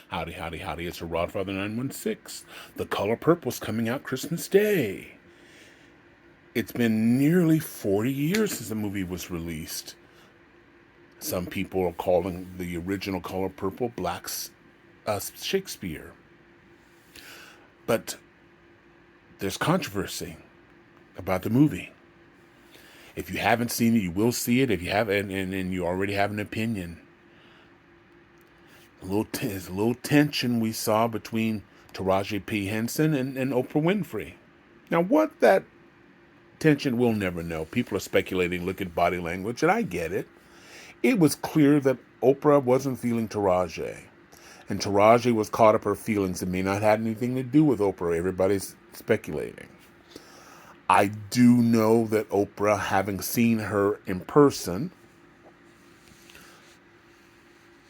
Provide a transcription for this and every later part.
Howdy, howdy, howdy. It's a Rodfather 916. The Color Purple's coming out Christmas Day. It's been nearly 40 years since the movie was released. Some people are calling the original Color Purple Black's Shakespeare. But there's controversy about the movie. If you haven't seen it, you will see it. If you have, and you already have an opinion. There's a little tension we saw between Taraji P. Henson and Oprah Winfrey. Now, what that tension, we'll never know. People are speculating, look at body language, and I get it. It was clear that Oprah wasn't feeling Taraji. And Taraji was caught up her feelings. It may not have anything to do with Oprah. Everybody's speculating. I do know that Oprah, having seen her in person,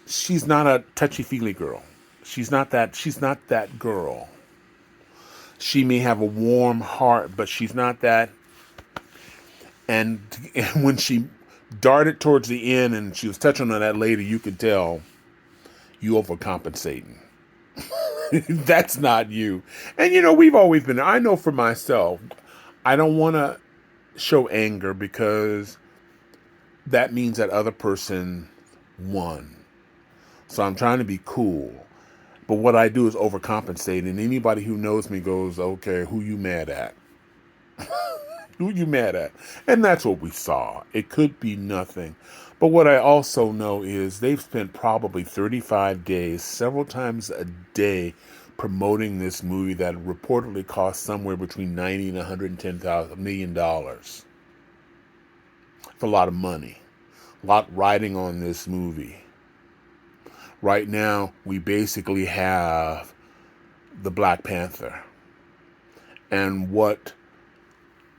she's not a touchy-feely girl. She's not that girl. She may have a warm heart, but she's not that. And when she darted towards the end and she was touching on that lady, you could tell you overcompensating. That's not you. And we've always been, I know for myself, I don't want to show anger because that means that other person won. So I'm trying to be cool. But what I do is overcompensate. And anybody who knows me goes, okay, who you mad at? Who you mad at? And that's what we saw. It could be nothing. But what I also know is they've spent probably 35 days, several times a day, promoting this movie that reportedly cost somewhere between $90 and $110 million. It's a lot of money. A lot riding on this movie. Right now, we basically have the Black Panther. And what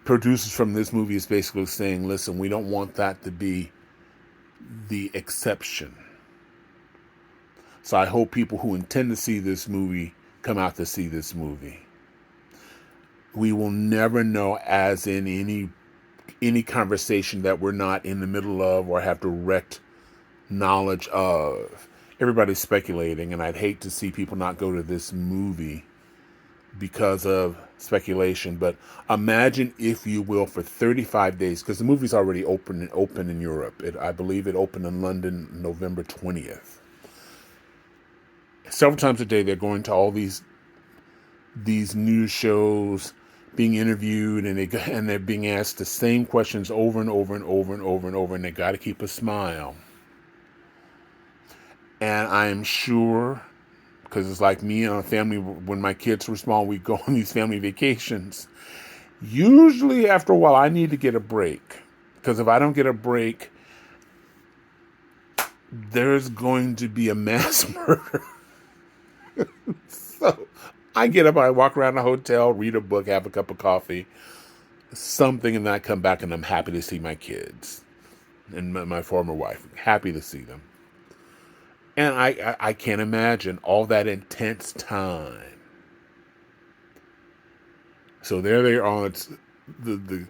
producers from this movie is basically saying, listen, we don't want that to be the exception. So I hope people who intend to see this movie come out to see this movie. We will never know, as in any conversation that we're not in the middle of or have direct knowledge of. Everybody's speculating, and I'd hate to see people not go to this movie because of speculation. But imagine, if you will, for 35 days, because the movie's already open in Europe. I believe it opened in London November 20th. Several times a day, they're going to all these news shows, being interviewed, and they're being asked the same questions over and over and over and over and over, and they got to keep a smile. And I am sure, because it's like me and our family, when my kids were small, we go on these family vacations. Usually after a while, I need to get a break. Because if I don't get a break, there's going to be a mass murder. So I get up, I walk around the hotel, read a book, have a cup of coffee, something, and then I come back and I'm happy to see my kids and my former wife. Happy to see them. And I can't imagine all that intense time. So there they are on the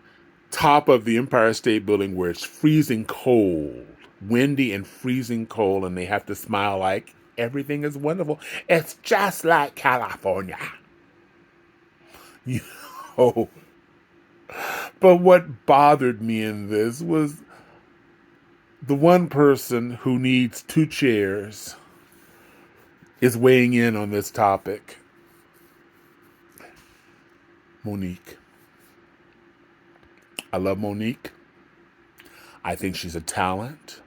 top of the Empire State Building, where it's freezing cold, windy and freezing cold, and they have to smile like everything is wonderful. It's just like California. You know. But what bothered me in this was the one person who needs two chairs is weighing in on this topic. Monique. I love Monique. I think she's a talent.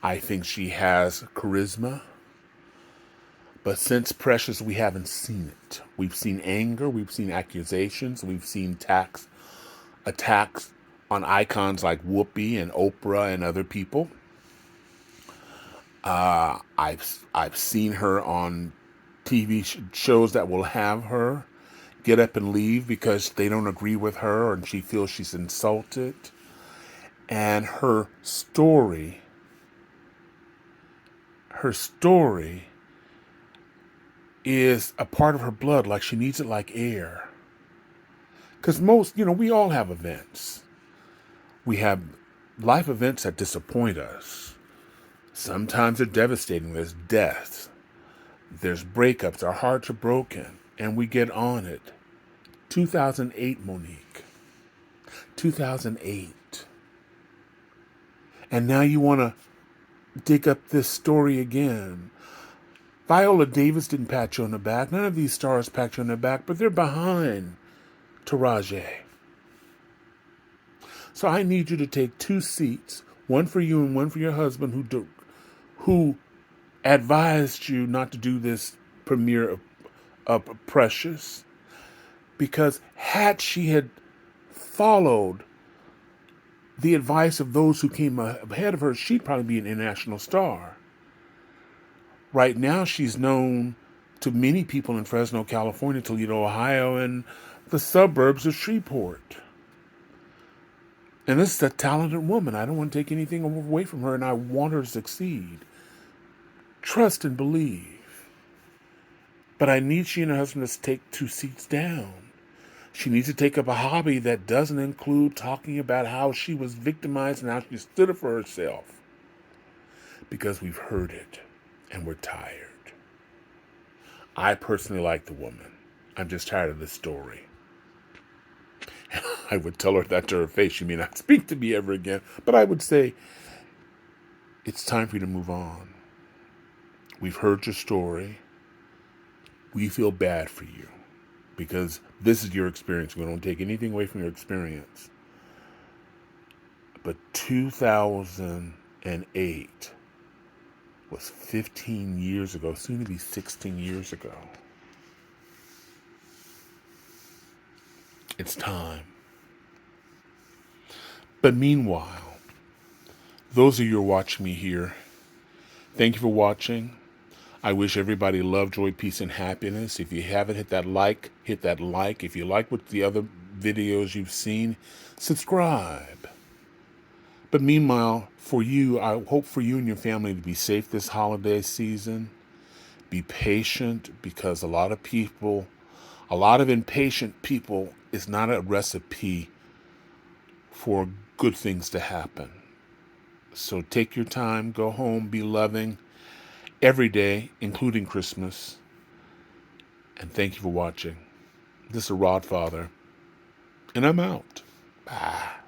I think she has charisma. But since Precious, we haven't seen it. We've seen anger. We've seen accusations. We've seen attacks on icons like Whoopi and Oprah and other people. I've seen her on TV shows that will have her get up and leave because they don't agree with her and she feels she's insulted. And her story is a part of her blood, like she needs it like air. Because we all have events. We have life events that disappoint us. Sometimes they're devastating. There's death. There's breakups. Our hearts are broken. And we get on it. 2008, Monique. 2008. And now you want to dig up this story again. Viola Davis didn't pat you on the back. None of these stars pat you on the back, but they're behind Taraji. So I need you to take 2 seats, one for you and one for your husband who advised you not to do this premiere of Precious. Because had she had followed the advice of those who came ahead of her, she'd probably be an international star. Right now, she's known to many people in Fresno, California, Toledo, Ohio, and the suburbs of Shreveport. And this is a talented woman. I don't want to take anything away from her, and I want her to succeed. Trust and believe. But I need she and her husband to take 2 seats down. She needs to take up a hobby that doesn't include talking about how she was victimized and how she stood up for herself. Because we've heard it. And we're tired. I personally like the woman. I'm just tired of this story. And I would tell her that to her face. She may not speak to me ever again. But I would say, it's time for you to move on. We've heard your story. We feel bad for you. Because this is your experience. We don't take anything away from your experience. But 2008... was 15 years ago, soon to be 16 years ago. It's time. But meanwhile, those of you who are watching me here, thank you for watching. I wish everybody love, joy, peace, and happiness. If you haven't hit that like, hit that like. If you like what the other videos you've seen, subscribe. But meanwhile, for you, I hope for you and your family to be safe this holiday season. Be patient, because a lot of impatient people is not a recipe for good things to happen. So take your time, go home, be loving every day, including Christmas. And thank you for watching. This is Rod Father, and I'm out. Bye.